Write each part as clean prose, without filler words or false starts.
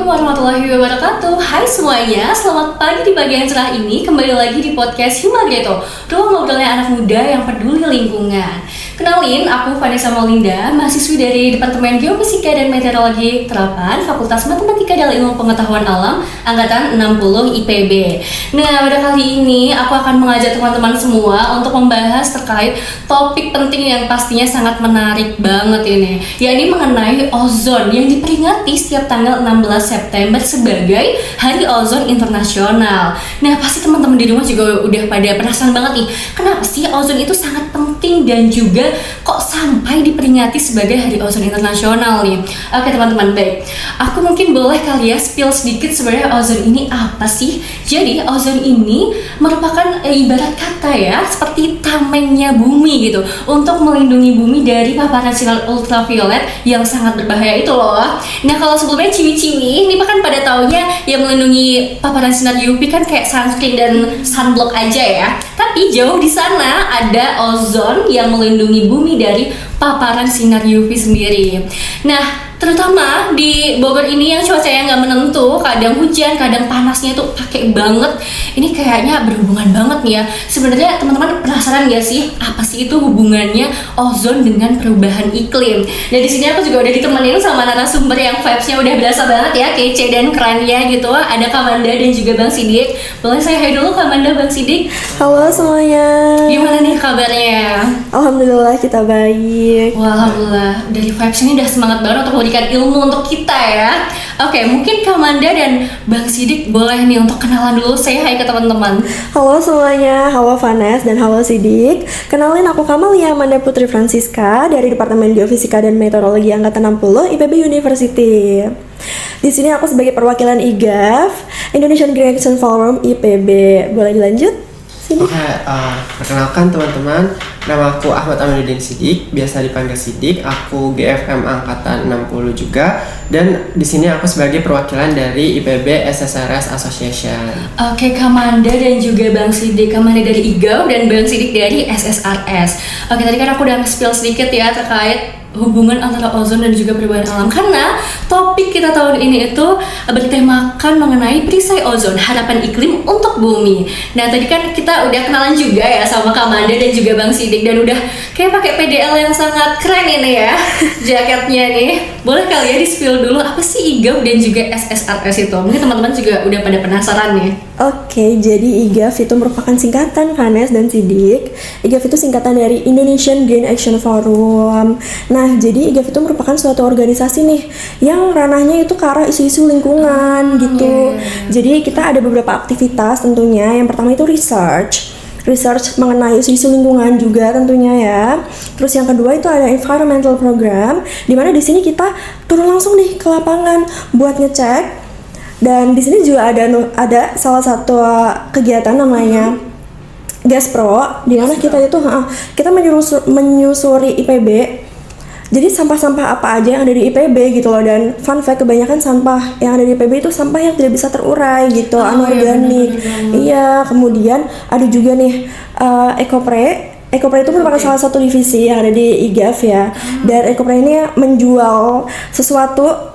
Assalamualaikum warahmatullahi wabarakatuh. Hai semuanya, selamat pagi di pagi yang cerah ini. Kembali lagi di podcast Humagreto, ruang ngobrolnya anak muda yang peduli lingkungan. Kenalin, aku Vanessa Maulinda, mahasiswi dari Departemen Geofisika dan Meteorologi Terapan, Fakultas Matematika dan Ilmu Pengetahuan Alam, Angkatan 60 IPB. Nah, pada kali ini aku akan mengajak teman-teman semua untuk membahas terkait topik penting yang pastinya sangat menarik banget ini, yakni mengenai ozon yang diperingati setiap tanggal 16 September sebagai Hari Ozon Internasional. Nah, pasti teman-teman di rumah juga udah pada penasaran banget nih, kenapa sih ozon itu sangat penting dan juga kok sampai diperingati sebagai Hari Ozon Internasional nih. Oke teman-teman, baik, aku mungkin boleh kali ya spill sedikit sebenarnya ozon ini apa sih. Jadi ozon ini merupakan ibarat kata ya, seperti tamengnya bumi gitu, untuk melindungi bumi dari paparan sinar ultraviolet yang sangat berbahaya itu loh. Nah, kalau sebelumnya ciwi-ciwi ini kan pada taunya yang melindungi paparan sinar UV kan kayak sunscreen dan sunblock aja ya. Tapi jauh di sana ada ozon yang melindungi bumi dari paparan sinar UV sendiri. Nah, terutama di Bogor ini yang cuacanya nggak menentu, kadang hujan, kadang panasnya itu pakai banget. Ini kayaknya berhubungan banget nih ya. Sebenarnya teman-teman penasaran gak sih apa sih itu hubungannya ozon dengan perubahan iklim? Dan di sini aku juga udah ditemenin sama narasumber yang vibes-nya udah berasa banget ya, kece dan kerennya gitu. Ada Kamanda dan juga Bang Sidik. Boleh saya hai dulu Kamanda, Bang Sidik. Halo semuanya. Gimana nih kabarnya? Alhamdulillah kita baik. Wah, alhamdulillah. Dari vibes ini udah semangat banget untuk memberikan ilmu untuk kita ya. Oke, mungkin Kamanda dan Bang Sidik boleh nih untuk kenalan dulu. Saya hai ke teman-teman. Halo semuanya, halo Vanes dan halo Sidik. Kenalin, aku Kamalia Amanda Putri Francisca dari Departemen Geofisika dan Meteorologi Angkatan 60 IPB University. Di sini aku sebagai perwakilan IGAF, Indonesian Green Action Forum IPB. Boleh dilanjut? Oke, perkenalkan teman-teman, nama aku Ahmad Aminuddin Sidik, biasa dipanggil Sidik. Aku GFM Angkatan 60 juga, dan di sini aku sebagai perwakilan dari IPB SSRS Association. Oke, Kamanda dan juga Bang Sidik. Kamanda dari IGAU dan Bang Sidik dari SSRS. Oke, tadi kan aku udah spill sedikit ya terkait hubungan antara ozon dan juga perubahan alam, karena topik kita tahun ini itu bertemakan mengenai perisai ozon, harapan iklim untuk bumi. Nah, tadi kan kita udah kenalan juga ya sama Kamanda dan juga Bang Sidik, dan udah kayak pakai PDL yang sangat keren ini ya jaketnya nih. Boleh kali ya di spill dulu apa sih IGAF dan juga SSRS itu? Mungkin teman-teman juga udah pada penasaran nih. Oke, jadi IGAF itu merupakan singkatan Vanes dan Sidik. IGAF itu singkatan dari Indonesian Green Action Forum. Nah, jadi IGAF itu merupakan suatu organisasi nih yang ranahnya itu ke arah isu-isu lingkungan gitu. Jadi kita ada beberapa aktivitas tentunya. Yang pertama itu research mengenai isu-isu lingkungan juga tentunya ya. Terus yang kedua itu ada environmental program, di mana di sini kita turun langsung nih ke lapangan buat ngecek. Dan di sini juga ada salah satu kegiatan namanya Gaspro, di mana kita itu kita menyusuri IPB. Jadi sampah-sampah apa aja yang ada di IPB gitu loh, dan fun fact, kebanyakan sampah yang ada di IPB itu sampah yang tidak bisa terurai gitu, anorganik. Iya, kemudian ada juga nih Ekopre itu merupakan salah satu divisi yang ada di IGAF ya. Dan Ekopre ini menjual sesuatu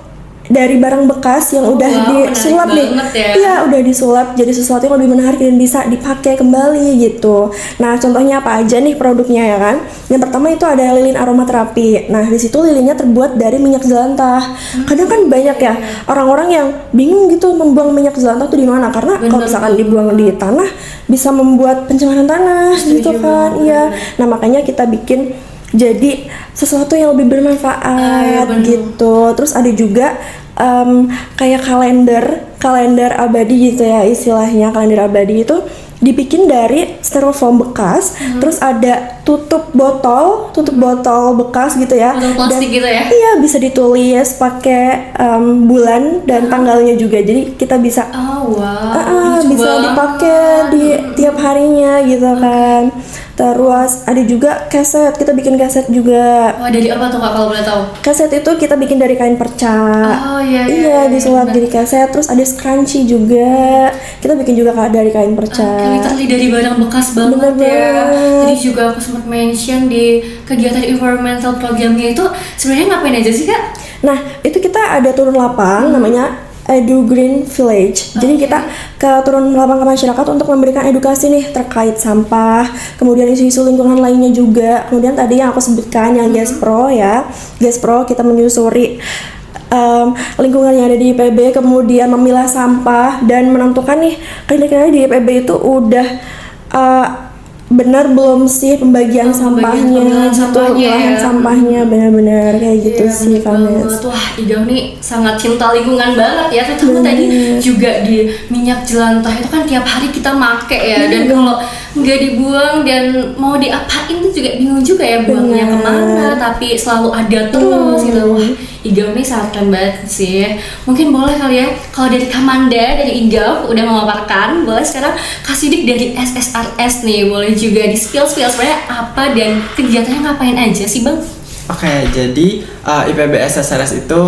dari barang bekas yang udah disulap nih. Iya, udah disulap jadi sesuatu yang lebih menarik dan bisa dipakai kembali gitu. Nah, contohnya apa aja nih produknya ya kan? Yang pertama itu ada lilin aromaterapi. Nah, di situ lilinnya terbuat dari minyak jelantah. Kadang kan banyak ya orang-orang yang bingung gitu membuang minyak jelantah tuh di mana, karena kalau misalkan dibuang di tanah bisa membuat pencemaran tanah gitu kan. Iya. Nah, makanya kita bikin jadi sesuatu yang lebih bermanfaat gitu. Terus ada juga kayak kalender abadi gitu ya istilahnya. Kalender abadi itu dibikin dari styrofoam bekas, terus ada tutup botol bekas gitu ya. Botol plastik gitu ya? Iya, bisa ditulis pakai bulan dan tanggalnya juga. Jadi kita bisa bisa dipakai di tiap harinya gitu kan. Terus ada juga keset, kita bikin keset juga. Wah, dari apa tuh Kak kalau boleh tahu? Keset itu kita bikin dari kain perca. Iya, disulap jadi keset. Terus ada scrunchie juga, kita bikin juga dari kain perca. Literally dari barang bekas banget ya. Tadi juga aku sempat mention di kegiatan environmental programnya itu sebenarnya ngapain aja sih Kak? Nah, itu kita ada turun lapang namanya Edu Green Village. Jadi kita turun lapang ke masyarakat untuk memberikan edukasi nih terkait sampah, kemudian isu-isu lingkungan lainnya juga. Kemudian tadi yang aku sebutkan yang Gaspro ya, Gaspro kita menyusuri lingkungan yang ada di IPB, kemudian memilah sampah dan menentukan nih kira-kira di IPB itu udah benar belum sih pembagian sampahnya, pemilahan sampahnya benar-benar kayak gitu sih Vanessa. Wah, Iga nih sangat cinta lingkungan banget ya. Terutama tadi juga di minyak jelantah itu kan tiap hari kita make ya, dan kalau nggak dibuang dan mau diapain tuh juga bingung juga ya buangnya kemana, tapi selalu ada terus gitu. Wah, Iga nih sangat keren banget sih. Mungkin boleh kali ya kalau dari Kamanda, dari Iga udah memaparkan, boleh sekarang kasih dik dari SSRS nih, boleh juga di spill sebenarnya apa dan kegiatannya ngapain aja sih Bang? Oke, jadi IPB SSRS itu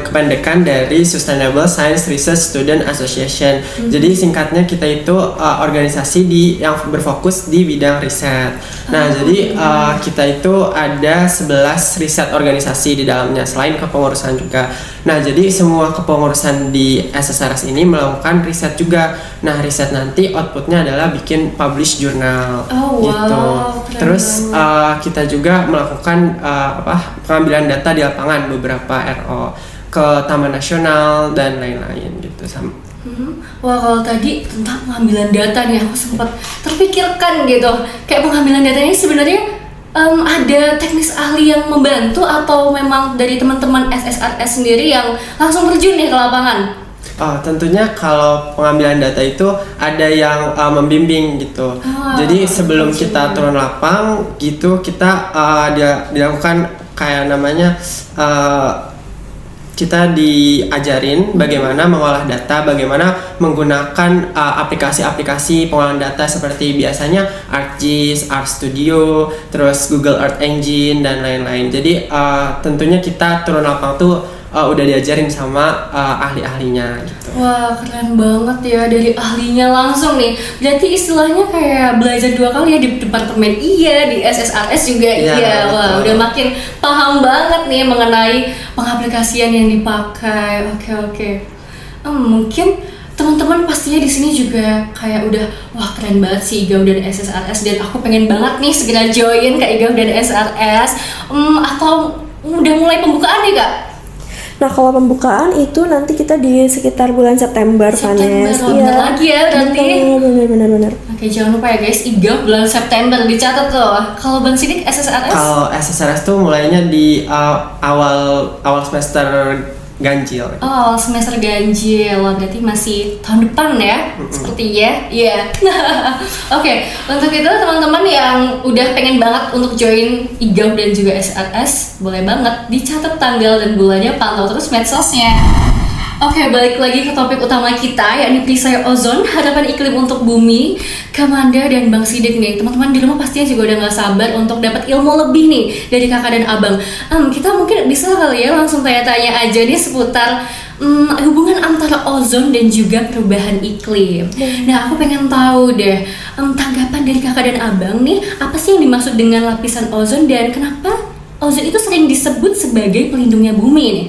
kependekan dari Sustainable Science Research Student Association. Jadi singkatnya kita itu organisasi yang berfokus di bidang riset. Nah, jadi kita itu ada 11 riset organisasi di dalamnya selain kepengurusan juga. Nah, jadi semua kepengurusan di SSRS ini melakukan riset juga. Nah, riset nanti outputnya adalah bikin publish jurnal gitu. Terus kita juga melakukan pengambilan data di lapangan beberapa RO ke Taman Nasional dan lain-lain gitu sama. Wah, kalau tadi tentang pengambilan data nih aku sempat terpikirkan gitu, kayak pengambilan data ini sebenarnya ada teknis ahli yang membantu atau memang dari teman-teman SSRS sendiri yang langsung terjun nih ke lapangan? Tentunya kalau pengambilan data itu ada yang membimbing gitu. Jadi sebelum kita turun lapang gitu, kita dilakukan kayak namanya kita diajarin bagaimana mengolah data, bagaimana menggunakan aplikasi-aplikasi pengolahan data seperti biasanya ArcGIS, RStudio, terus Google Earth Engine dan lain-lain. Jadi tentunya kita turun lapang tuh udah diajarin sama ahli-ahlinya gitu. Wah, keren banget ya, dari ahlinya langsung nih. Berarti istilahnya kayak belajar 2 kali ya, di departemen iya, di SSRS juga iya. Wah, udah makin paham banget nih mengenai pengaplikasian yang dipakai. Oke. Mungkin teman-teman pastinya di sini juga kayak udah wah keren banget sih IGAU dan SSRS, dan aku pengen banget nih segera join ke IGAU dan SSRS. Atau udah mulai pembukaan nih Kak? Nah, kalau pembukaan itu nanti kita di sekitar bulan September, Vanessa. Iya, lagi ya berarti. Benar. Oke, jangan lupa ya guys, IGAU bulan September dicatat tuh. Kalau Bang Sidik SSRS? Kalau SSRS tuh mulainya di awal semester ganjil. Oh, semester ganjil. Berarti masih tahun depan ya? Sepertinya. Iya. Oke, untuk itu teman-teman yang udah pengen banget untuk join IGAU dan juga SSRS, boleh banget dicatat tanggal dan bulannya, pantau terus medsosnya. Oke, balik lagi ke topik utama kita, yakni perisai ozon, harapan iklim untuk bumi. Kamanda dan Bang Sidik nih, teman-teman di rumah pastinya juga udah gak sabar untuk dapat ilmu lebih nih dari kakak dan abang. Kita mungkin bisa kali ya langsung tanya-tanya aja nih seputar hubungan antara ozon dan juga perubahan iklim. Nah, aku pengen tahu deh, tanggapan dari kakak dan abang nih, apa sih yang dimaksud dengan lapisan ozon dan kenapa ozon itu sering disebut sebagai pelindungnya bumi nih?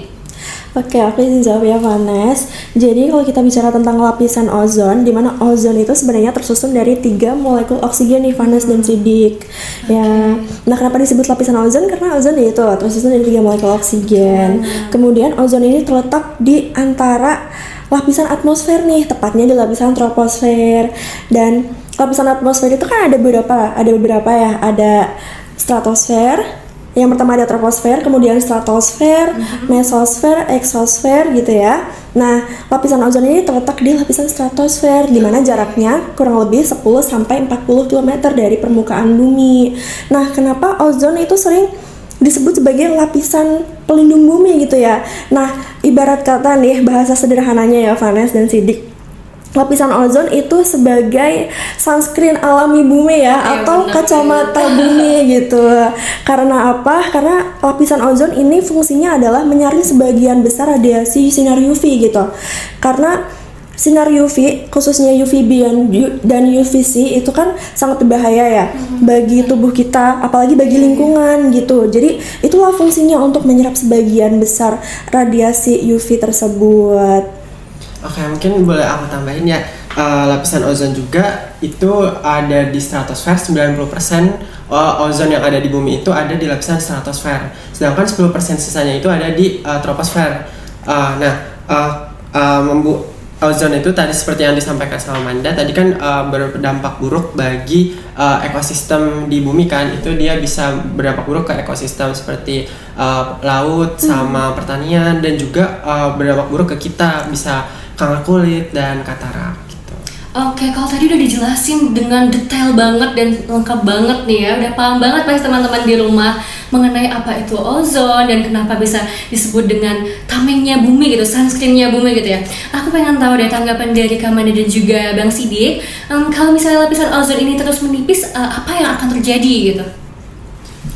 Oke, aku izin jawab ya, Vanessa. Jadi kalau kita bicara tentang lapisan ozon, di mana ozon itu sebenarnya tersusun dari 3 molekul oksigen nih, Vanessa dan Sidik. Ya, nah kenapa disebut lapisan ozon? Karena ozon itu tersusun dari 3 molekul oksigen. Kemudian ozon ini terletak di antara lapisan atmosfer nih, tepatnya di lapisan troposfer. Dan lapisan atmosfer itu kan ada beberapa ya, ada stratosfer. Yang pertama ada troposfer, kemudian stratosfer, mesosfer, eksosfer gitu ya. Nah, lapisan ozon ini terletak di lapisan stratosfer, di mana jaraknya kurang lebih 10 sampai 40 km dari permukaan bumi. Nah, kenapa ozon itu sering disebut sebagai lapisan pelindung bumi gitu ya? Nah, ibarat kata nih, bahasa sederhananya ya Vanessa dan Sidik, lapisan ozon itu sebagai sunscreen alami bumi ya, atau kacamata bumi gitu. Karena apa? Karena lapisan ozon ini fungsinya adalah menyaring sebagian besar radiasi sinar UV gitu. Karena sinar UV khususnya UVB dan UVC itu kan sangat berbahaya ya bagi tubuh kita, apalagi bagi lingkungan gitu. Jadi itulah fungsinya untuk menyerap sebagian besar radiasi UV tersebut. Oke, mungkin boleh aku tambahin ya, lapisan ozon juga itu ada di stratosfer. 90% ozon yang ada di bumi itu ada di lapisan stratosfer, sedangkan 10% sisanya itu ada di troposfer. Ozon itu tadi seperti yang disampaikan sama Manda tadi kan berdampak buruk bagi ekosistem di bumi kan. Itu dia bisa berdampak buruk ke ekosistem seperti laut sama pertanian, dan juga berdampak buruk ke kita, bisa kanker kulit dan katarak. Oke, kalau tadi udah dijelasin dengan detail banget dan lengkap banget nih ya, udah paham banget pasti teman-teman di rumah mengenai apa itu ozon dan kenapa bisa disebut dengan tamengnya bumi gitu, sunscreennya bumi gitu ya. Aku pengen tahu deh tanggapan dari Kamanda dan juga Bang Sidik, kalau misalnya lapisan ozon ini terus menipis, apa yang akan terjadi gitu?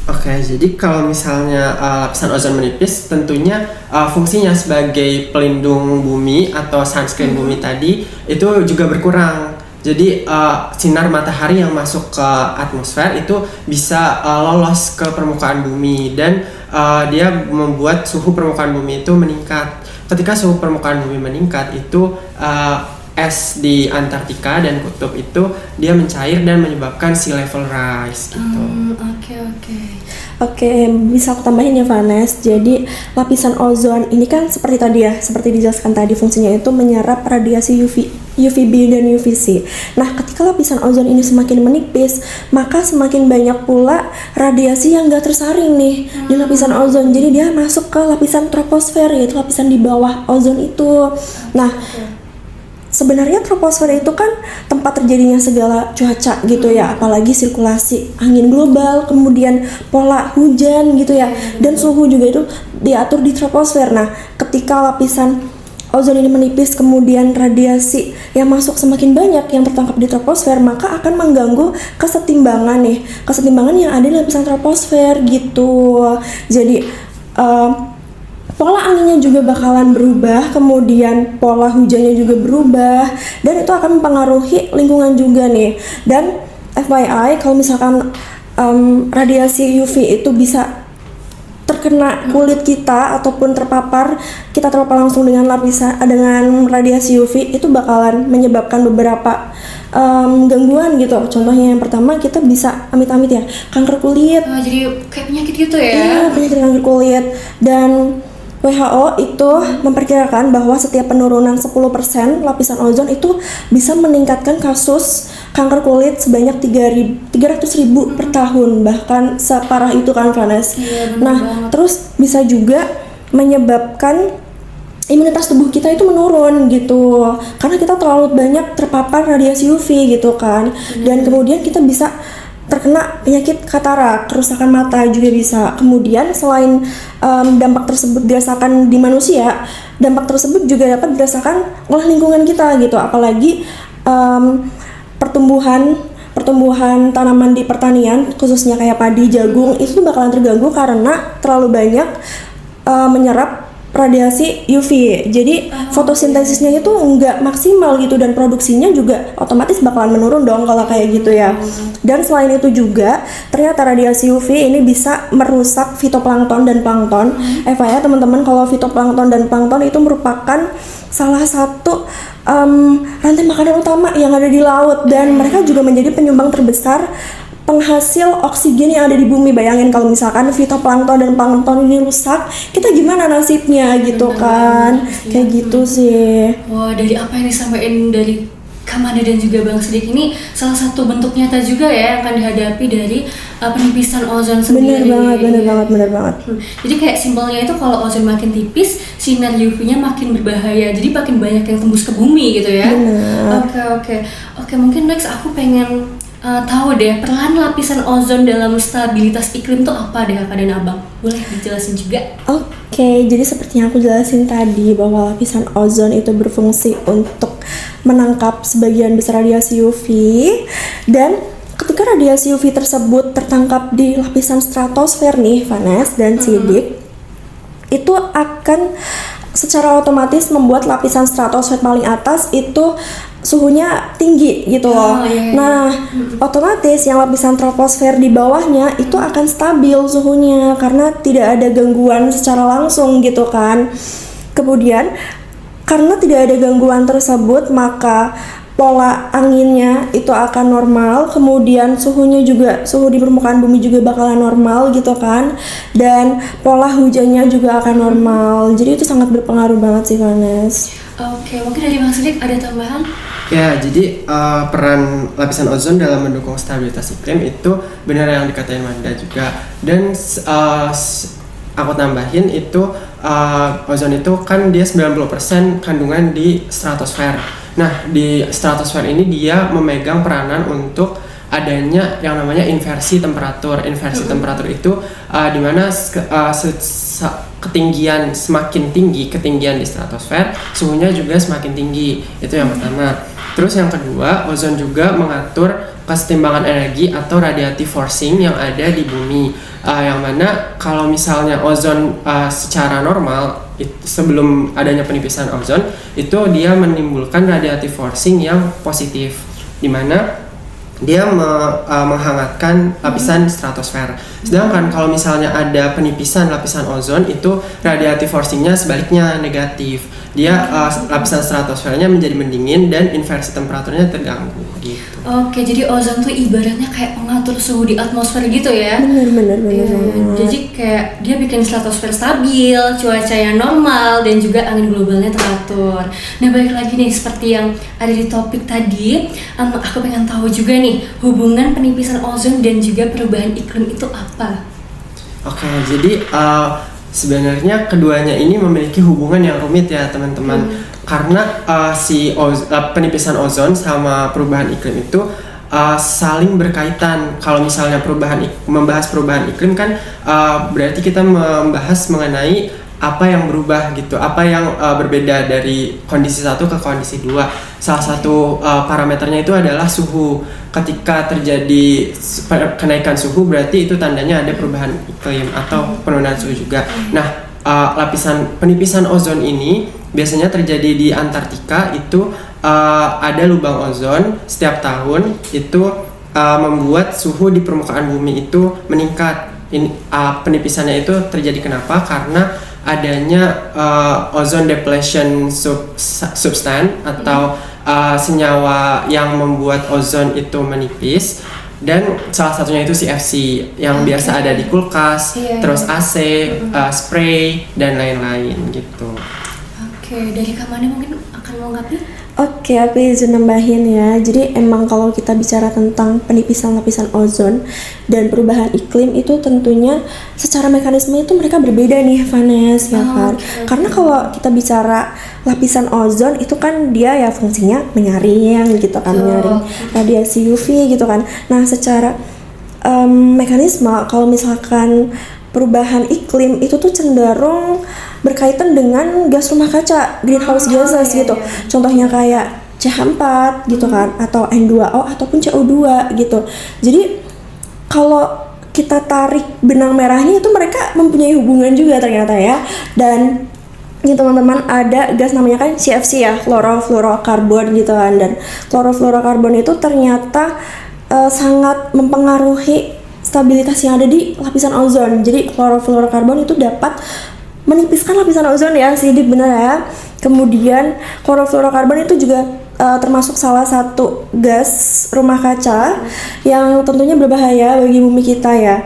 Oke, jadi kalau misalnya lapisan ozon menipis, tentunya fungsinya sebagai pelindung bumi atau sunscreen bumi tadi itu juga berkurang. Jadi sinar matahari yang masuk ke atmosfer itu bisa lolos ke permukaan bumi, dan dia membuat suhu permukaan bumi itu meningkat. Ketika suhu permukaan bumi meningkat itu es di Antartika dan kutub itu dia mencair dan menyebabkan sea level rise gitu. Oke, bisa aku tambahin ya Vanes. Jadi lapisan ozon ini kan seperti tadi ya, seperti dijelaskan tadi, fungsinya itu menyerap radiasi UVB dan UVC. Nah, ketika lapisan ozon ini semakin menipis, maka semakin banyak pula radiasi yang gak tersaring nih di lapisan ozon. Jadi dia masuk ke lapisan troposfer, yaitu lapisan di bawah ozon itu. Nah, sebenarnya troposfer itu kan tempat terjadinya segala cuaca gitu ya, apalagi sirkulasi angin global, kemudian pola hujan gitu ya, dan suhu juga itu diatur di troposfer. Nah, ketika lapisan ozon ini menipis, kemudian radiasi yang masuk semakin banyak yang tertangkap di troposfer, maka akan mengganggu kesetimbangan yang ada di lapisan troposfer gitu. Jadi pola anginnya juga bakalan berubah, kemudian pola hujannya juga berubah, dan itu akan mempengaruhi lingkungan juga nih. Dan FYI, kalau misalkan radiasi UV itu bisa terkena kulit kita ataupun kita terpapar langsung dengan radiasi UV, itu bakalan menyebabkan beberapa gangguan gitu. Contohnya yang pertama, kita bisa amit-amit ya kanker kulit. Jadi kayak penyakit gitu ya? Iya, penyakit kanker kulit. Dan WHO itu memperkirakan bahwa setiap penurunan 10% lapisan ozon itu bisa meningkatkan kasus kanker kulit sebanyak 300.000 per tahun, bahkan separah itu kan Vanes. Nah, terus bisa juga menyebabkan imunitas tubuh kita itu menurun gitu, karena kita terlalu banyak terpapar radiasi UV gitu kan. Dan kemudian kita bisa terkena penyakit katarak, kerusakan mata juga bisa. Kemudian selain dampak tersebut dirasakan di manusia, dampak tersebut juga dapat dirasakan oleh lingkungan kita gitu, apalagi pertumbuhan tanaman di pertanian, khususnya kayak padi, jagung, itu bakalan terganggu karena terlalu banyak menyerap radiasi UV. Jadi fotosintesisnya itu nggak maksimal gitu, dan produksinya juga otomatis bakalan menurun dong kalau kayak gitu ya. Dan selain itu juga ternyata radiasi UV ini bisa merusak fitoplankton dan plankton. FYI teman-teman, kalau fitoplankton dan plankton itu merupakan salah satu rantai makanan utama yang ada di laut, dan mereka juga menjadi penyumbang terbesar penghasil oksigen yang ada di bumi. Bayangin kalau misalkan fitoplankton dan plankton ini rusak, kita gimana nasibnya gitu kan. Kayak gitu sih. Wah, dari apa yang disampaikan dari Kamanda dan juga Bang Sidik ini, salah satu bentuk nyata juga ya yang akan dihadapi dari penipisan ozon sendiri. Bener banget. Jadi kayak simpelnya itu, kalau ozon makin tipis, sinar UV-nya makin berbahaya, jadi makin banyak yang tembus ke bumi gitu ya. Oke, mungkin next aku pengen tahu deh peran lapisan ozon dalam stabilitas iklim tuh apa deh Kakak dan Abang? Boleh dijelasin juga? Oke, jadi seperti yang aku jelasin tadi, bahwa lapisan ozon itu berfungsi untuk menangkap sebagian besar radiasi UV, dan ketika radiasi UV tersebut tertangkap di lapisan stratosfer nih, Vanes dan Sidik, itu akan secara otomatis membuat lapisan stratosfer paling atas itu suhunya tinggi gitu loh. Nah, otomatis yang lapisan troposfer di bawahnya itu akan stabil suhunya karena tidak ada gangguan secara langsung gitu kan. Kemudian karena tidak ada gangguan tersebut, maka pola anginnya itu akan normal, kemudian suhunya juga, suhu di permukaan bumi juga bakalan normal gitu kan, dan pola hujannya juga akan normal. Jadi itu sangat berpengaruh banget sih, Vanes. Oke, mungkin dari Bang Sidik ada tambahan? Ya, jadi peran lapisan ozon dalam mendukung stabilitas iklim itu benar yang dikatain Wanda juga. Dan aku tambahin itu ozon itu kan dia 90% kandungan di stratosfer. Nah, di stratosfer ini dia memegang peranan untuk adanya yang namanya inversi temperatur. Inversi temperatur itu di mana ketinggian semakin tinggi ketinggian di stratosfer, suhunya juga semakin tinggi. Itu yang pertama. Terus yang kedua, ozon juga mengatur kesetimbangan energi atau radiative forcing yang ada di bumi. Yang mana kalau misalnya ozon secara normal sebelum adanya penipisan ozon itu dia menimbulkan radiative forcing yang positif, di mana dia menghangatkan lapisan stratosfer. Sedangkan kalau misalnya ada penipisan lapisan ozon itu radiative forcingnya sebaliknya negatif. Dia lapisan stratosfernya menjadi mendingin dan inversi temperaturnya terganggu gitu. Oke, jadi ozon tuh ibaratnya kayak pengatur suhu di atmosfer gitu ya? Bener. Jadi kayak dia bikin stratosfer stabil, cuacanya normal, dan juga angin globalnya teratur. Nah, balik lagi nih seperti yang ada di topik tadi, aku pengen tahu juga nih hubungan penipisan ozon dan juga perubahan iklim itu apa? Oke, jadi sebenarnya keduanya ini memiliki hubungan yang rumit ya teman-teman. Karena penipisan ozon sama perubahan iklim itu saling berkaitan. Kalau misalnya membahas perubahan iklim kan berarti kita membahas mengenai apa yang berubah gitu, apa yang berbeda dari kondisi satu ke kondisi dua. Salah satu parameternya itu adalah suhu. Ketika terjadi kenaikan suhu berarti itu tandanya ada perubahan iklim atau penurunan suhu juga. Nah, penipisan ozon ini biasanya terjadi di Antartika. Itu ada lubang ozon setiap tahun itu membuat suhu di permukaan bumi itu meningkat. Penipisannya itu terjadi kenapa? Karena adanya ozone depletion substance atau senyawa yang membuat ozon itu menipis. Dan salah satunya itu CFC yang biasa ada di kulkas, terus AC, spray, dan lain-lain gitu. Oke, dari Kak Mane mungkin akan mau ngapain? Oke, aku izin nambahin ya. Jadi emang kalau kita bicara tentang penipisan lapisan ozon dan perubahan iklim itu tentunya secara mekanisme itu mereka berbeda nih, Vanes, ya kan? Karena kalau kita bicara lapisan ozon itu kan dia ya fungsinya menyaring gitu kan, menyaring radiasi UV gitu kan. Nah, secara mekanisme kalau misalkan perubahan iklim itu tuh cenderung berkaitan dengan gas rumah kaca, greenhouse gases gitu. Contohnya kayak CH4 gitu kan, atau N2O ataupun CO2 gitu. Jadi kalau kita tarik benang merahnya itu mereka mempunyai hubungan juga ternyata ya. Dan ini teman-teman ada gas namanya kan CFC ya, chlorofluorokarbon gitu kan. Dan chlorofluorokarbon itu ternyata sangat mempengaruhi stabilitas yang ada di lapisan ozon. Jadi chlorofluorokarbon itu dapat menipiskan lapisan ozon ya, Sidik, bener ya. Kemudian chlorofluorokarbon itu juga termasuk salah satu gas rumah kaca yang tentunya berbahaya bagi bumi kita ya.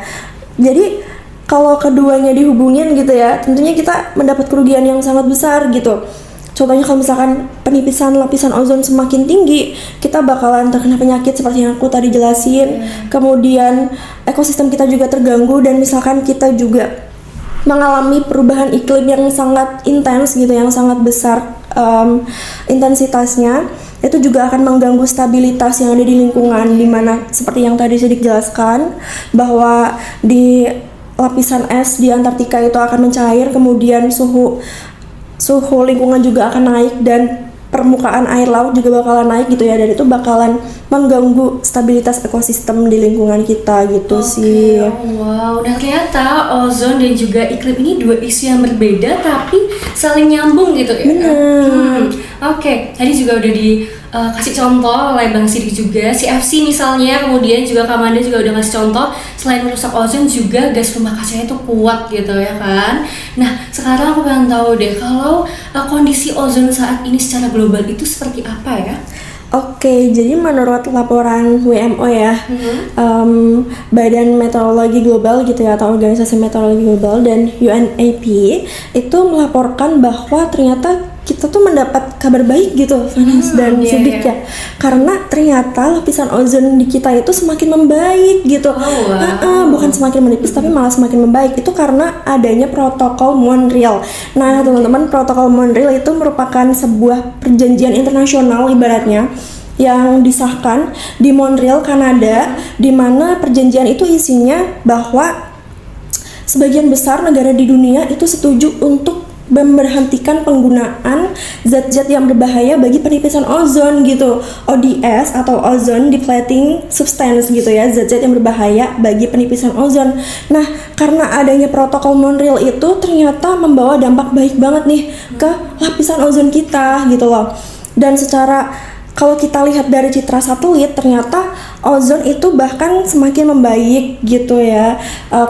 Jadi kalau keduanya dihubungin gitu ya, tentunya kita mendapat kerugian yang sangat besar gitu. Contohnya kalau misalkan penipisan lapisan ozon semakin tinggi, kita bakalan terkena penyakit seperti yang aku tadi jelasin. Kemudian ekosistem kita juga terganggu, dan misalkan kita juga mengalami perubahan iklim yang sangat intens gitu, yang sangat besar intensitasnya, itu juga akan mengganggu stabilitas yang ada di lingkungan, dimana seperti yang tadi Sidik jelaskan bahwa di lapisan es di Antartika itu akan mencair, kemudian suhu lingkungan juga akan naik dan permukaan air laut juga bakalan naik gitu ya, dan itu bakalan mengganggu stabilitas ekosistem di lingkungan kita gitu sih. Wow, nah ternyata ozon dan juga iklim ini dua isu yang berbeda tapi saling nyambung gitu ya. Benar. Oke, tadi juga udah dikasih contoh oleh Bang Sidik juga, CFC misalnya, kemudian juga Kamanda juga udah ngasih contoh selain merusak ozon juga gas rumah kacanya itu kuat gitu ya kan. Nah, sekarang aku pengen tahu deh kalau kondisi ozon saat ini secara global itu seperti apa ya? Oke, jadi menurut laporan WMO ya, Badan Meteorologi Global gitu ya, atau Organisasi Meteorologi Global dan UNEP itu melaporkan bahwa ternyata kita tuh mendapat kabar baik gitu, Vanessa dan Sidik ya, karena ternyata lapisan ozon di kita itu semakin membaik gitu. Bukan semakin menipis tapi malah semakin membaik. Itu karena adanya protokol Montreal. Nah teman-teman, protokol Montreal itu merupakan sebuah perjanjian internasional ibaratnya yang disahkan di Montreal, Kanada, di mana perjanjian itu isinya bahwa sebagian besar negara di dunia itu setuju untuk memberhentikan penggunaan zat-zat yang berbahaya bagi penipisan ozon gitu, ODS atau ozone depleting substance gitu ya, zat-zat yang berbahaya bagi penipisan ozon. Nah, karena adanya protokol Montreal itu ternyata membawa dampak baik banget nih ke lapisan ozon kita gitu loh. Dan secara kalau kita lihat dari citra satelit, ternyata ozon itu bahkan semakin membaik gitu ya,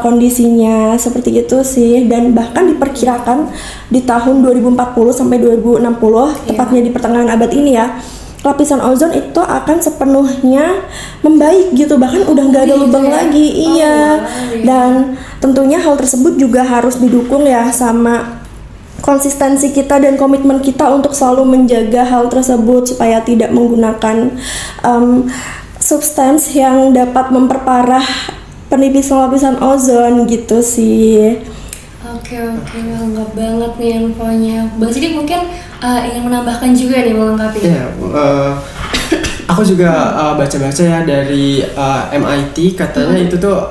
kondisinya seperti itu sih. Dan bahkan diperkirakan di tahun 2040 sampai 2060, tepatnya di pertengahan abad ini ya, lapisan ozon itu akan sepenuhnya membaik gitu, bahkan udah nggak ada lubang lagi. Dan tentunya hal tersebut juga harus didukung ya sama konsistensi kita dan komitmen kita untuk selalu menjaga hal tersebut supaya tidak menggunakan substans yang dapat memperparah penipisan lapisan ozon gitu sih. Oke, lengkap banget nih infonya. Bang Sidik mungkin ingin menambahkan juga nih, melengkapi. Iya, aku juga baca-baca ya dari MIT, katanya itu tuh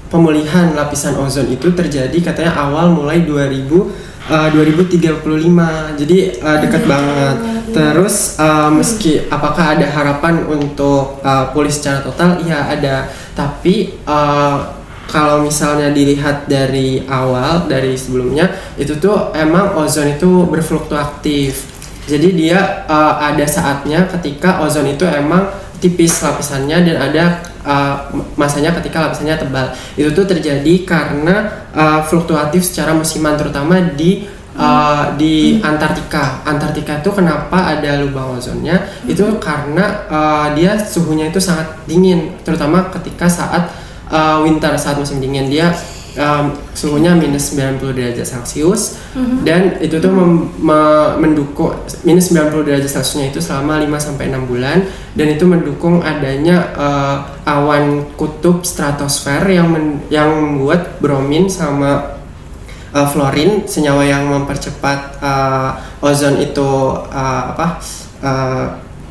pemulihan lapisan ozon itu terjadi katanya awal mulai 2035, jadi dekat banget. Terus meski apakah ada harapan untuk pulih secara total? Iya ada, tapi kalau misalnya dilihat dari awal, dari sebelumnya itu tuh emang ozon itu berfluktuatif. Jadi dia ada saatnya ketika ozon itu emang tipis lapisannya dan ada masanya ketika lapisannya tebal. Itu tuh terjadi karena fluktuatif secara musiman, terutama di Antartika. Antartika itu kenapa ada lubang ozonnya? Itu karena dia suhunya itu sangat dingin, terutama ketika saat winter, saat musim dingin dia suhunya minus 90 derajat Celcius, dan itu tuh mendukung minus 90 derajat Celciusnya itu selama 5-6 bulan, dan itu mendukung adanya awan kutub stratosfer yang membuat bromin sama fluorin, senyawa yang mempercepat ozon itu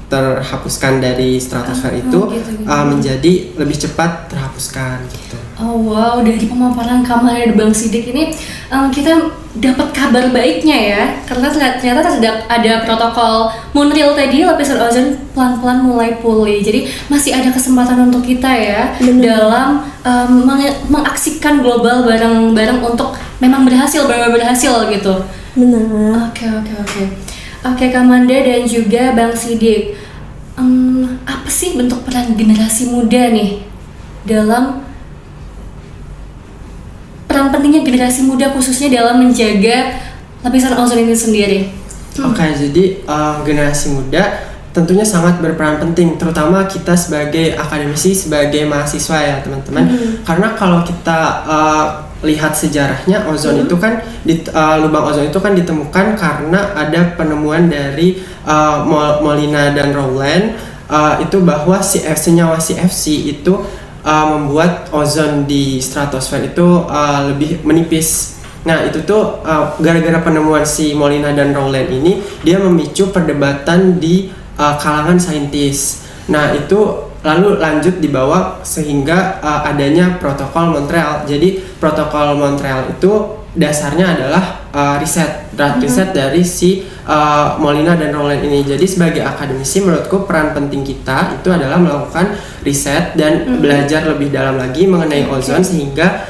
terhapuskan dari stratosfer itu menjadi lebih cepat terhapuskan gitu. Oh wow, dari pemaparan Kamanda dan Bang Sidik ini kita dapat kabar baiknya ya, karena ternyata ada protokol Montreal tadi, lapisan ozon pelan-pelan mulai pulih. Jadi masih ada kesempatan untuk kita ya dalam mengaksikan global bareng-bareng untuk memang benar-benar berhasil gitu. Benar. Oke, Kamanda dan juga Bang Sidik, apa sih bentuk peran generasi muda nih dalam peran pentingnya generasi muda khususnya dalam menjaga lapisan ozon ini sendiri? Oke, jadi generasi muda tentunya sangat berperan penting, terutama kita sebagai akademisi, sebagai mahasiswa ya teman-teman. Karena kalau kita lihat sejarahnya, ozon itu kan lubang ozon itu kan ditemukan karena ada penemuan dari Molina dan Rowland itu bahwa senyawa CFC itu membuat ozon di stratosfer itu lebih menipis. Nah itu tuh gara-gara penemuan si Molina dan Rowland ini, dia memicu perdebatan di kalangan saintis. Nah itu lalu lanjut dibawa sehingga adanya protokol Montreal. Jadi protokol Montreal itu dasarnya adalah riset dari si Molina dan Rowland ini. Jadi sebagai akademisi menurutku peran penting kita itu adalah melakukan riset dan belajar lebih dalam lagi mengenai ozon sehingga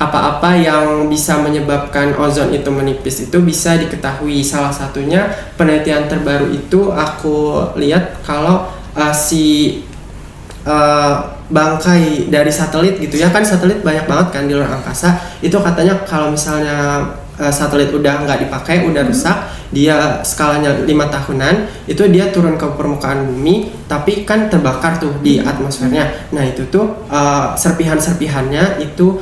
apa-apa yang bisa menyebabkan ozon itu menipis itu bisa diketahui. Salah satunya penelitian terbaru itu aku lihat kalau si bangkai dari satelit gitu ya, kan satelit banyak banget kan di luar angkasa, itu katanya kalau misalnya satelit udah nggak dipakai, udah rusak, dia skalanya 5 tahunan, itu dia turun ke permukaan bumi, tapi kan terbakar tuh di atmosfernya. Nah itu tuh serpihan-serpihannya itu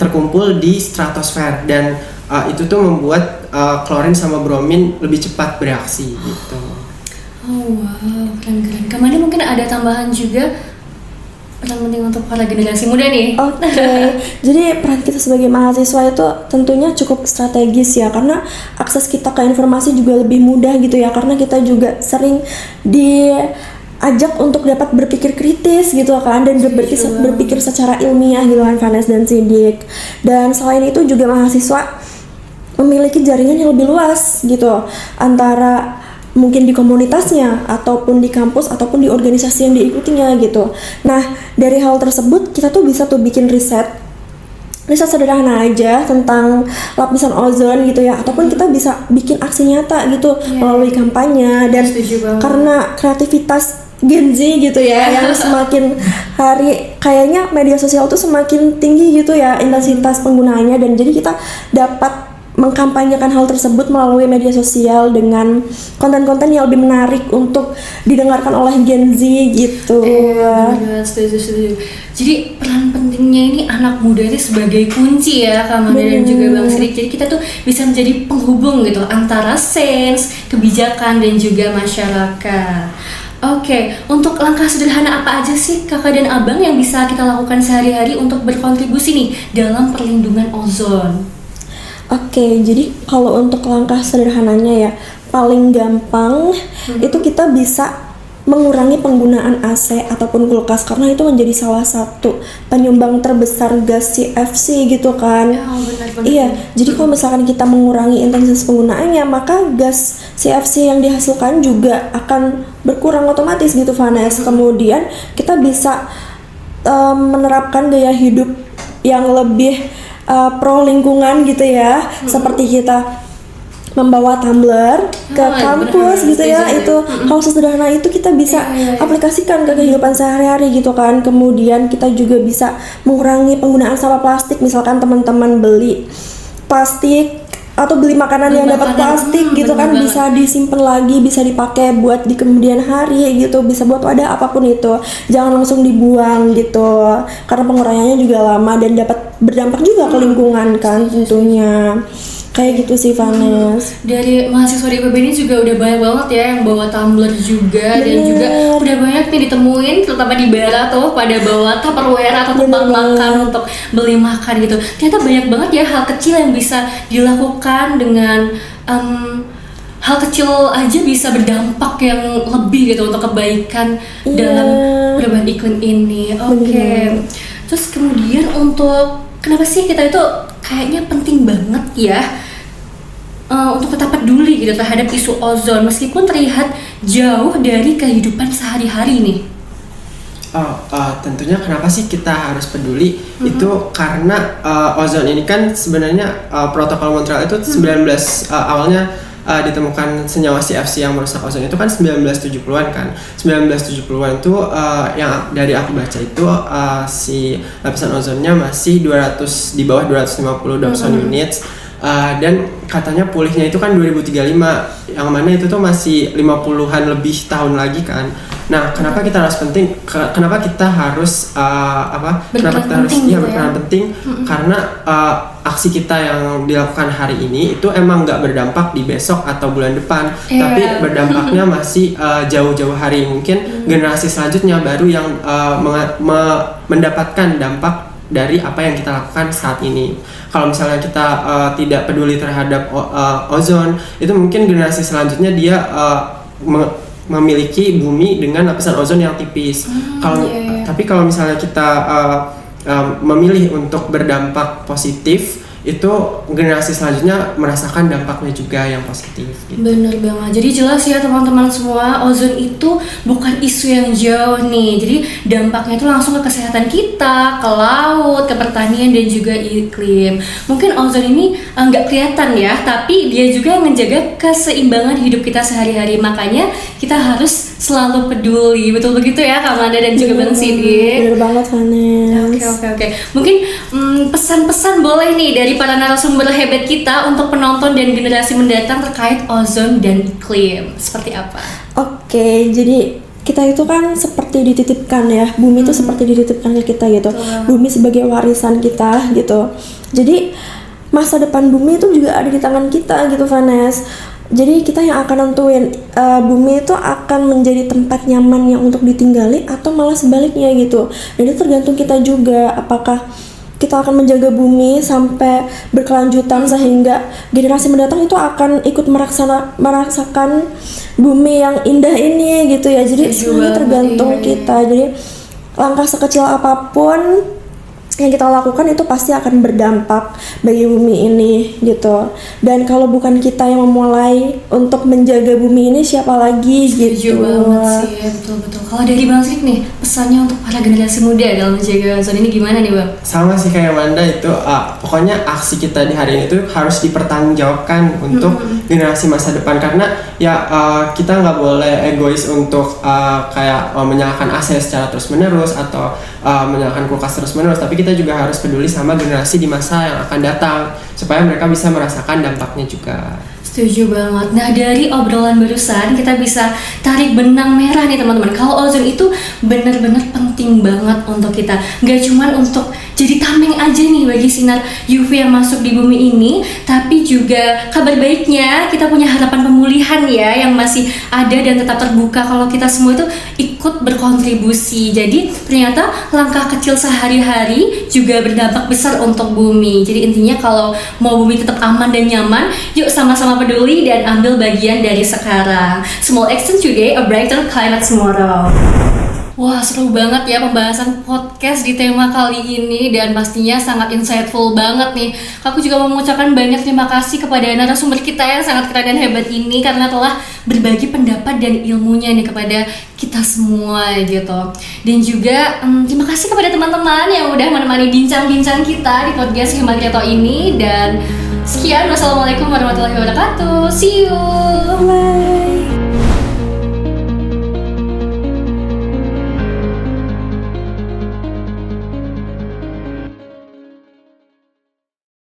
terkumpul di stratosfer dan itu tuh membuat klorin sama bromin lebih cepat bereaksi gitu. Oh wow, keren-keren. Kemarin mungkin ada tambahan juga peran penting untuk para generasi muda nih. Oke, jadi peran kita sebagai mahasiswa itu tentunya cukup strategis ya, karena akses kita ke informasi juga lebih mudah gitu ya, karena kita juga sering diajak untuk dapat berpikir kritis gitu kan, dan berpikir secara ilmiah gitu kan, Vanes dan Sidik. Dan selain itu juga mahasiswa memiliki jaringan yang lebih luas gitu, antara mungkin di komunitasnya, ataupun di kampus, ataupun di organisasi yang diikutinya gitu. Nah, dari hal tersebut kita tuh bisa tuh bikin riset sederhana aja tentang lapisan ozon gitu ya, ataupun kita bisa bikin aksi nyata gitu melalui kampanye. Dan karena kreativitas Gen Z gitu ya, yang semakin hari kayaknya media sosial tuh semakin tinggi gitu ya intensitas penggunaannya, dan jadi kita dapat mengkampanyekan hal tersebut melalui media sosial dengan konten-konten yang lebih menarik untuk didengarkan oleh Gen Z gitu. Setuju. Jadi peran pentingnya ini anak muda ini sebagai kunci ya, Kak Manda dan juga Bang Sidik. Jadi kita tuh bisa menjadi penghubung gitu antara sains, kebijakan dan juga masyarakat. Oke, untuk langkah sederhana apa aja sih kakak dan abang yang bisa kita lakukan sehari-hari untuk berkontribusi nih dalam perlindungan ozon? Oke, jadi kalau untuk langkah sederhananya ya, paling gampang itu kita bisa mengurangi penggunaan AC ataupun kulkas, karena itu menjadi salah satu penyumbang terbesar gas CFC gitu kan. Benar. Iya, jadi kalau misalkan kita mengurangi intensitas penggunaannya, maka gas CFC yang dihasilkan juga akan berkurang otomatis gitu, Vanes. Kemudian kita bisa menerapkan gaya hidup yang lebih pro lingkungan gitu ya, seperti kita membawa tumbler ke kampus gitu ya, itu hal sederhana itu kita bisa aplikasikan ke kehidupan sehari-hari gitu kan. Kemudian kita juga bisa mengurangi penggunaan sampah plastik, misalkan teman-teman beli plastik atau beli makanan yang dapat plastik gitu kan, bisa disimpan lagi, bisa dipakai buat di kemudian hari gitu, bisa buat wadah apapun itu, jangan langsung dibuang gitu, karena pengurangannya juga lama dan dapat berdampak juga ke lingkungan kan tentunya. Kayak gitu sih, Vanes. Dari mahasiswa di IPB ini juga udah banyak banget ya yang bawa tumbler juga. Dan juga udah banyak nih ditemuin, terutama di Bara tuh pada bawa Tupperware atau tempat makan untuk beli makan gitu. Ternyata banyak banget ya hal kecil yang bisa dilakukan dengan hal kecil aja bisa berdampak yang lebih gitu untuk kebaikan dalam perubahan iklim ini. Oke. Terus kemudian untuk kenapa sih kita itu kayaknya penting banget ya untuk tetap peduli gitu terhadap isu ozon meskipun terlihat jauh dari kehidupan sehari-hari nih? Tentunya kenapa sih kita harus peduli? Itu karena ozon ini kan sebenarnya protokol Montreal itu awalnya ditemukan senyawa CFC yang merusak ozon itu kan 1970-an kan. 1970-an itu yang dari aku baca itu si lapisan ozonnya masih di bawah 250 Dawson units. Dan katanya pulihnya itu kan 2035, yang mana itu tuh masih 50-an lebih tahun lagi kan. Nah, kenapa kita harus penting? Kenapa kita harus berperan penting? Karena aksi kita yang dilakukan hari ini itu emang nggak berdampak di besok atau bulan depan, tapi berdampaknya masih jauh-jauh hari. Mungkin generasi selanjutnya baru yang mendapatkan dampak dari apa yang kita lakukan saat ini. Kalau misalnya kita tidak peduli terhadap ozon, itu mungkin generasi selanjutnya dia memiliki bumi dengan lapisan ozon yang tipis. Tapi kalau misalnya kita memilih untuk berdampak positif, itu generasi selanjutnya merasakan dampaknya juga yang positif gitu. Bener banget. Jadi jelas ya teman-teman semua, ozon itu bukan isu yang jauh nih. Jadi dampaknya itu langsung ke kesehatan kita, ke laut, ke pertanian dan juga iklim. Mungkin ozon ini nggak kelihatan ya, tapi dia juga menjaga keseimbangan hidup kita sehari-hari. Makanya kita harus selalu peduli. Betul begitu ya Kak Manda dan juga Bang Sidik? Bener banget Vanes. Oke. Mungkin pesan-pesan boleh nih dari para narasumber hebat kita untuk penonton dan generasi mendatang terkait ozon dan iklim. Seperti apa? Oke, jadi kita itu kan seperti dititipkan ya, bumi itu seperti dititipkan ke kita gitu. Bumi sebagai warisan kita gitu. Jadi masa depan bumi itu juga ada di tangan kita gitu Vanes. Jadi kita yang akan nentuin bumi itu akan menjadi tempat nyaman yang untuk ditinggali atau malah sebaliknya gitu. Jadi tergantung kita juga apakah kita akan menjaga bumi sampai berkelanjutan sehingga generasi mendatang itu akan ikut merasakan bumi yang indah ini gitu ya. Jadi semuanya tergantung kita. Jadi langkah sekecil apapun yang kita lakukan itu pasti akan berdampak bagi bumi ini gitu. Dan kalau bukan kita yang memulai untuk menjaga bumi ini, siapa lagi gitu. Setuju banget sih, betul. Kalau dari Bang Sidik nih, pesannya untuk para generasi muda dalam menjaga ozon ini gimana nih Bang? Sama sih kayak Manda itu, pokoknya aksi kita di hari ini itu harus dipertanggungjawabkan untuk generasi masa depan. Karena ya kita nggak boleh egois untuk kayak menyalakan AC secara terus menerus atau menyalakan kulkas terus menerus, tapi kita juga harus peduli sama generasi di masa yang akan datang supaya mereka bisa merasakan dampaknya juga. Setuju banget. Nah dari obrolan barusan kita bisa tarik benang merah nih teman-teman. Kalau ozon itu benar-benar penting banget untuk kita. Gak cuman untuk jadi tameng aja nih bagi sinar UV yang masuk di bumi ini, tapi juga kabar baiknya kita punya harapan pemulihan ya yang masih ada dan tetap terbuka kalau kita semua itu ikut berkontribusi. Jadi ternyata langkah kecil sehari-hari juga berdampak besar untuk bumi. Jadi intinya kalau mau bumi tetap aman dan nyaman, yuk sama-sama peduli dan ambil bagian dari sekarang. Small action today, a brighter climate tomorrow. Wah seru banget ya pembahasan podcast di tema kali ini dan pastinya sangat insightful banget nih. Aku juga mau mengucapkan banyak terima kasih kepada narasumber kita yang sangat keren dan hebat ini karena telah berbagi pendapat dan ilmunya nih kepada kita semua gitu. Dan juga terima kasih kepada teman-teman yang udah menemani bincang-bincang kita di podcast Himagreto ini dan sekian. Wassalamualaikum warahmatullahi wabarakatuh. See you. Bye.